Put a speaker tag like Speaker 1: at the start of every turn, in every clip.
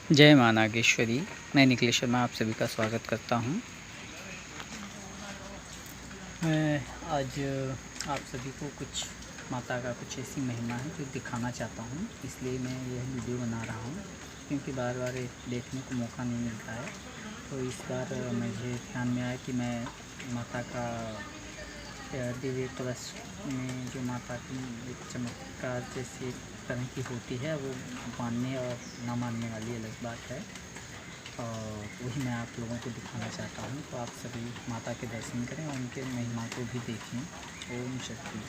Speaker 1: जय माँ नागेश्वरी। मैं निखिलेश शर्मा आप सभी का स्वागत करता हूँ। मैं आज आप सभी को कुछ माता का कुछ ऐसी महिमा है जो दिखाना चाहता हूँ, इसलिए मैं यह वीडियो बना रहा हूँ क्योंकि बार बार देखने को मौका नहीं मिलता है। तो इस बार मुझे ध्यान में आया कि मैं माता का दिव्य कलश में जो माता की एक चमत्कार जैसी तरह की होती है, वो मानने और ना मानने वाली अलग बात है, और वही मैं आप लोगों को दिखाना चाहता हूँ। तो आप सभी माता के दर्शन करें और उनके महिमा को भी देखें। ओम शक्ति।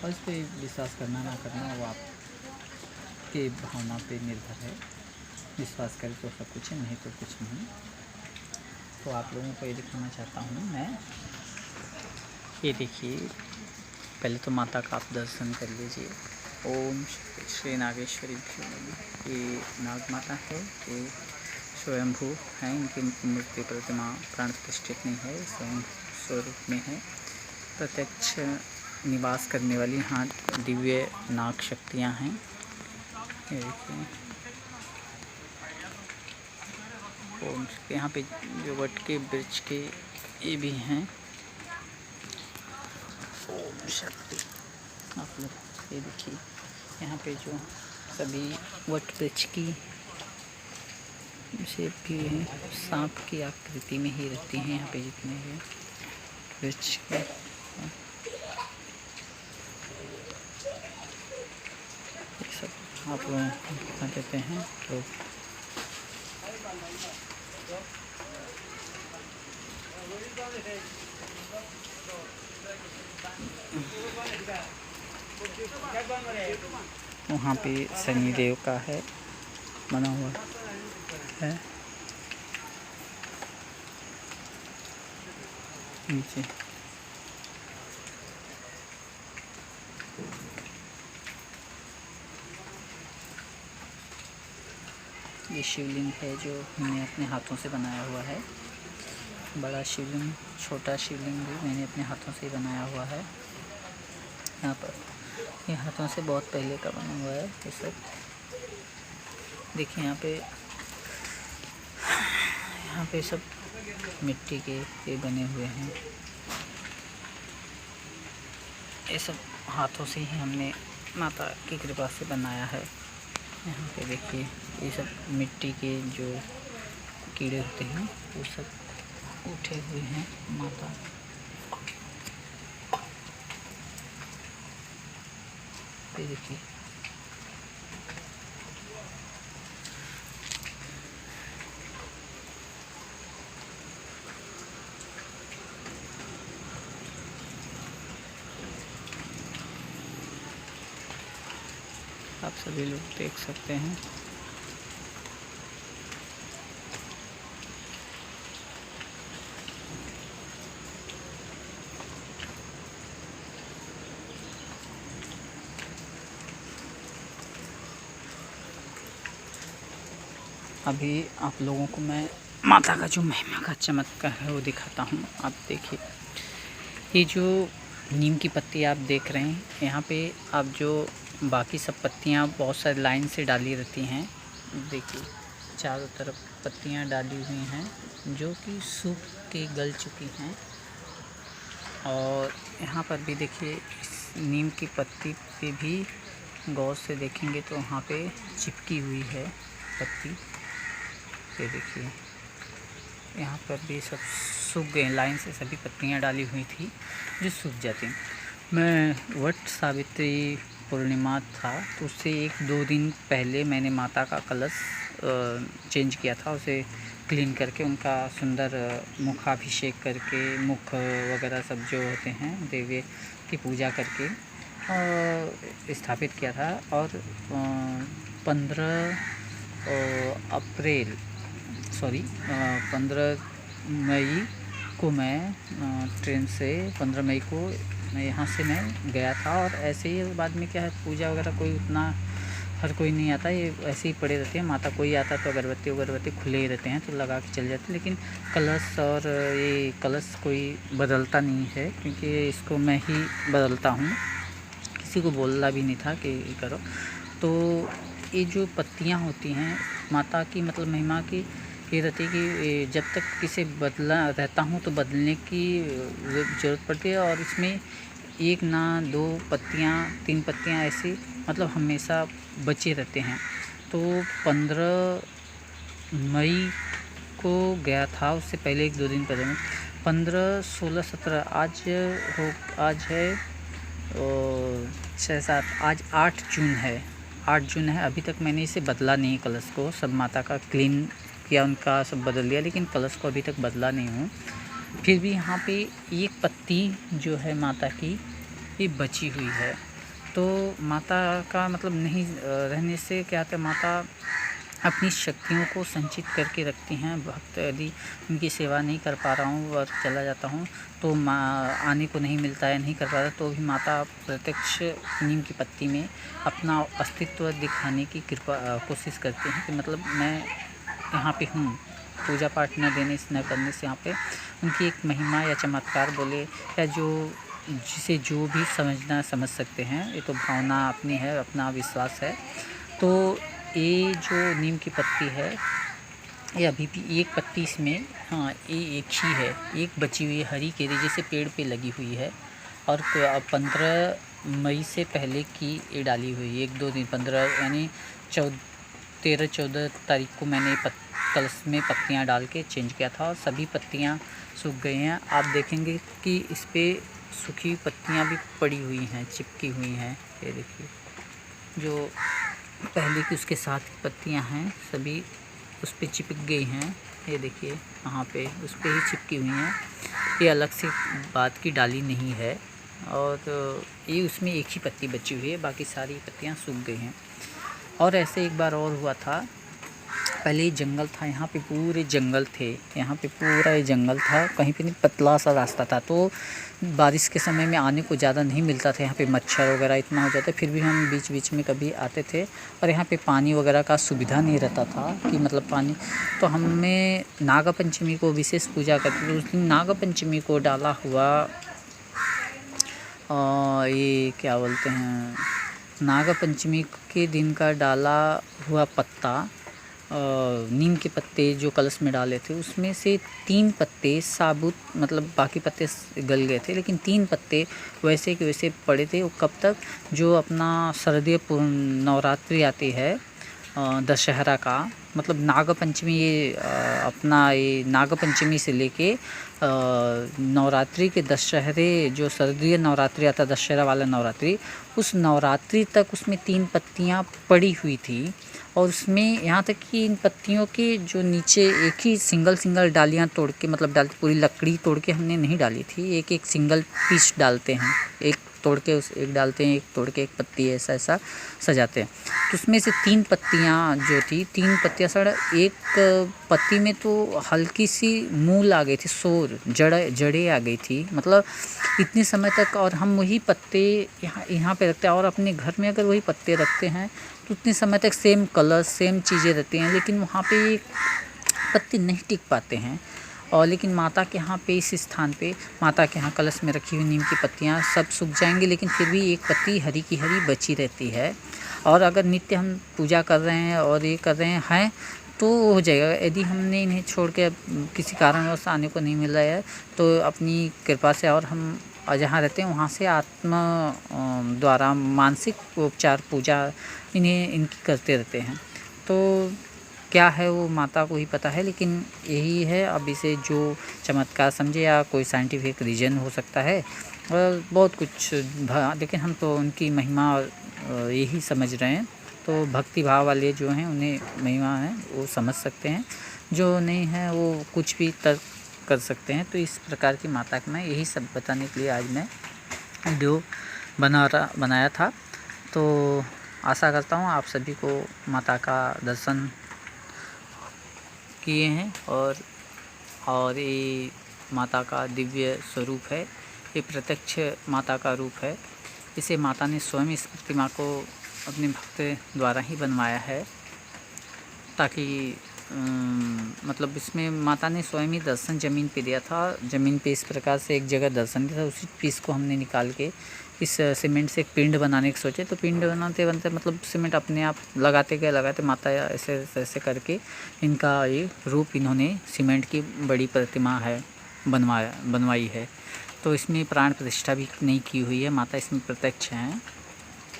Speaker 1: और इस पर विश्वास करना ना करना वो आपके भावना पे निर्भर है। विश्वास करें तो सब कुछ है, नहीं तो कुछ नहीं। तो आप लोगों को ये दिखाना चाहता हूँ मैं। ये देखिए, पहले तो माता का आप दर्शन कर लीजिए। ओम श्री नागेश्वरी। ये नाग माता है, ये स्वयंभू हैं। इनकी मूर्ति प्रतिमा प्राण प्रतिष्ठित नहीं है, स्वयं स्वरूप में है। प्रत्यक्ष निवास करने वाली यहाँ दिव्य नाग शक्तियाँ हैं। ये देखिए, ओम यहाँ पे जो वट के वृक्ष के ये भी हैं। ओम शक्ति। आप लोग ये देखिए, यहाँ पे जो सभी वट वृक्ष की शेप भी है, सांप की आकृति में ही रहती हैं यहाँ पे जितने हैं वृक्ष के। ये सब आप लोग बता देते हैं। तो वहाँ पे शनिदेव का है बना हुआ है नीचे। ये शिवलिंग है जो मैंने अपने हाथों से बनाया हुआ है। बड़ा शिवलिंग, छोटा शिवलिंग भी मैंने अपने हाथों से बनाया हुआ है। यहाँ पर ये हाथों से बहुत पहले का बना हुआ है ये सब। देखिए यहाँ पे सब मिट्टी के ये बने हुए हैं। ये सब हाथों से ही हमने माता की कृपा से बनाया है। यहाँ पे देखिए, ये सब मिट्टी के जो कीड़े होते हैं वो सब उठे हुए हैं माता। ये देखिए, आप सभी लोग देख सकते हैं। अभी आप लोगों को मैं माता का जो महिमा का चमत्कार है वो दिखाता हूँ। आप देखिए, ये जो नीम की पत्ती आप देख रहे हैं, यहाँ पे आप जो बाकी सब पत्तियाँ बहुत सारी लाइन से डाली रहती हैं। देखिए, चारों तरफ पत्तियाँ डाली हुई हैं जो कि सूख के गल चुकी हैं। और यहाँ पर भी देखिए, इस नीम की पत्ती पे भी गौर से देखेंगे तो वहाँ पे चिपकी हुई है पत्ती। ये देखिए, यहाँ पर भी सब सूख गए, लाइन से सभी पत्तियाँ डाली हुई थी जो सूख जाती। मैं वट सावित्री पूर्णिमा था तो उससे 1-2 दिन पहले मैंने माता का कलश चेंज किया था। उसे क्लीन करके उनका सुंदर मुखाभिषेक करके, मुख वगैरह सब जो होते हैं देवी की पूजा करके स्थापित किया था। और 15 मई को मैं ट्रेन से 15 मई को मैं यहाँ से मैं गया था। और ऐसे ही बाद में क्या है, पूजा वगैरह कोई उतना हर कोई नहीं आता, ये ऐसे ही पड़े रहते हैं। माता कोई आता तो अगरबत्ती खुले ही रहते हैं तो लगा के चले जाते हैं। लेकिन कलश और ये कलश कोई बदलता नहीं है क्योंकि इसको मैं ही बदलता हूँ, किसी को बोलना भी नहीं था कि करो। तो ये जो पत्तियाँ होती हैं माता की मतलब महिमा की ये रहती है कि जब तक इसे बदला रहता हूँ तो बदलने की ज़रूरत पड़ती है, और इसमें 1 ना 2 पत्तियाँ 3 पत्तियाँ ऐसी मतलब हमेशा बचे रहते हैं। तो 15 मई को गया था, उससे पहले 1-2 दिन पहले में 15, 16, 17 आज है 6-7, आज 8 जून है। 8 जून है, अभी तक मैंने इसे बदला नहीं कलश को। सब माता का क्लीन किया, उनका सब बदल लिया, लेकिन कलश को अभी तक बदला नहीं हूँ। फिर भी यहाँ पे एक पत्ती जो है माता की ये बची हुई है। तो माता का मतलब नहीं रहने से क्या होता है, माता अपनी शक्तियों को संचित करके रखती हैं। भक्त यदि उनकी सेवा नहीं कर पा रहा हूँ और चला जाता हूँ तो आने को नहीं मिलता है, नहीं कर पा रहा, तो भी माता प्रत्यक्ष नीम की पत्ती में अपना अस्तित्व दिखाने की कोशिश करती हैं कि मतलब मैं यहाँ पे हूँ। पूजा पाठ न देने से न करने से यहाँ पे उनकी एक महिमा या चमत्कार बोले या जिसे जो भी समझ सकते हैं, ये तो भावना अपनी है, अपना विश्वास है। तो ये जो नीम की पत्ती है ये अभी भी एक पत्ती इसमें, हाँ ये एक ही है, एक बची हुई हरी केरी जैसे पेड़ पे लगी हुई है। और 15 मई से पहले की ये डाली हुई है, 1-2 दिन 15 यानी 13-14 तारीख को मैंने कलश में पत्तियां डाल के चेंज किया था और सभी पत्तियां सूख गई हैं। आप देखेंगे कि इस पर सूखी पत्तियां भी पड़ी हुई हैं, चिपकी हुई हैं। ये देखिए जो पहले की उसके साथ पत्तियां हैं सभी उस पर चिपक गई हैं। ये देखिए यहाँ पे उस पर ही चिपकी हुई हैं, ये अलग से बात की डाली नहीं है। और ये उसमें एक ही पत्ती बची हुई है, बाकी सारी पत्तियां सूख गई हैं। और ऐसे एक बार और हुआ था, पहले जंगल था, यहाँ पे पूरे जंगल थे, यहाँ पे पूरा ये जंगल था, कहीं पे नहीं पतला सा रास्ता था। तो बारिश के समय में आने को ज़्यादा नहीं मिलता था, यहाँ पे मच्छर वगैरह इतना हो जाता, फिर भी हम बीच बीच में कभी आते थे। और यहाँ पे पानी वगैरह का सुविधा नहीं रहता था कि मतलब पानी, तो हमें नाग पंचमी को विशेष पूजा करते थे। उस दिन नाग पंचमी को डाला हुआ ये क्या बोलते हैं, नाग पंचमी के दिन का डाला हुआ पत्ता, नीम के पत्ते जो कलश में डाले थे उसमें से 3 पत्ते साबुत, मतलब बाकी पत्ते गल गए थे, लेकिन 3 पत्ते वैसे के वैसे पड़े थे। वो कब तक, जो अपना शारदीय नवरात्रि आती है दशहरा का, मतलब नाग पंचमी, ये अपना ये नाग पंचमी से लेके नवरात्रि के दशहरे, जो शारदीय नवरात्रि आता है दशहरा वाला नवरात्रि, उस नवरात्रि तक उसमें 3 पत्तियां पड़ी हुई थी। और उसमें यहाँ तक कि इन पत्तियों के जो नीचे एक ही सिंगल डालियाँ तोड़ के, मतलब डालते पूरी लकड़ी तोड़ के हमने नहीं डाली थी, एक सिंगल पीस डालते हैं, एक तोड़ के एक डालते हैं, एक तोड़ के एक पत्ती ऐसा सजाते हैं। तो उसमें से 3 पत्तियाँ जो थी, 3 पत्तियाँ सड़, एक पत्ती में तो हल्की सी मूल आ गई थी, जड़ें आ गई थी, मतलब इतने समय तक। और हम वही पत्ते यहाँ पे रखते हैं, और अपने घर में अगर वही पत्ते रखते हैं तो उतने समय तक सेम कलर सेम चीज़ें रहती हैं, लेकिन वहाँ पे पत्ते नहीं टिक पाते हैं। और लेकिन माता के यहाँ पे, इस स्थान पे माता के यहाँ कलश में रखी हुई नीम की पत्तियाँ सब सूख जाएंगी, लेकिन फिर भी एक पत्ती हरी की हरी बची रहती है। और अगर नित्य हम पूजा कर रहे हैं और ये कर रहे हैं तो हो जाएगा। यदि हमने इन्हें छोड़ के किसी कारणवश आने को नहीं मिल रहा है तो अपनी कृपा से, और हम जहाँ रहते हैं वहाँ से आत्मा द्वारा मानसिक उपचार पूजा इनकी करते रहते हैं। तो क्या है वो माता को ही पता है, लेकिन यही है। अब इसे जो चमत्कार समझे या कोई साइंटिफिक रीज़न हो सकता है, और बहुत कुछ, लेकिन हम तो उनकी महिमा यही समझ रहे हैं। तो भक्ति भाव वाले जो हैं उन्हें महिमा है वो समझ सकते हैं, जो नहीं है वो कुछ भी तर्क कर सकते हैं। तो इस प्रकार की माता का मैं यही सब बताने के लिए आज मैं वीडियो बनाया था। तो आशा करता हूँ आप सभी को माता का दर्शन किए हैं, और ये माता का दिव्य स्वरूप है, ये प्रत्यक्ष माता का रूप है। इसे माता ने स्वयं इस प्रतिमा को अपने भक्त द्वारा ही बनवाया है, ताकि मतलब इसमें माता ने स्वयं ही दर्शन ज़मीन पे दिया था। ज़मीन पे इस प्रकार से एक जगह दर्शन दिया था, उसी पीस को हमने निकाल के इस सीमेंट से एक पिंड बनाने की सोचे। तो पिंड बनाते बनते मतलब सीमेंट अपने आप लगाते माता ऐसे ऐसे करके इनका ये रूप इन्होंने सीमेंट की बड़ी प्रतिमा है बनवाई है। तो इसमें प्राण प्रतिष्ठा भी नहीं की हुई है, माता इसमें प्रत्यक्ष हैं।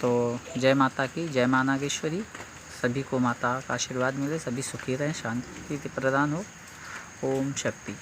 Speaker 1: तो जय माता की, जय माँ नागेश्वरी। सभी को माता का आशीर्वाद मिले, सभी सुखी रहें, शांति प्रदान हो। ओम शक्ति।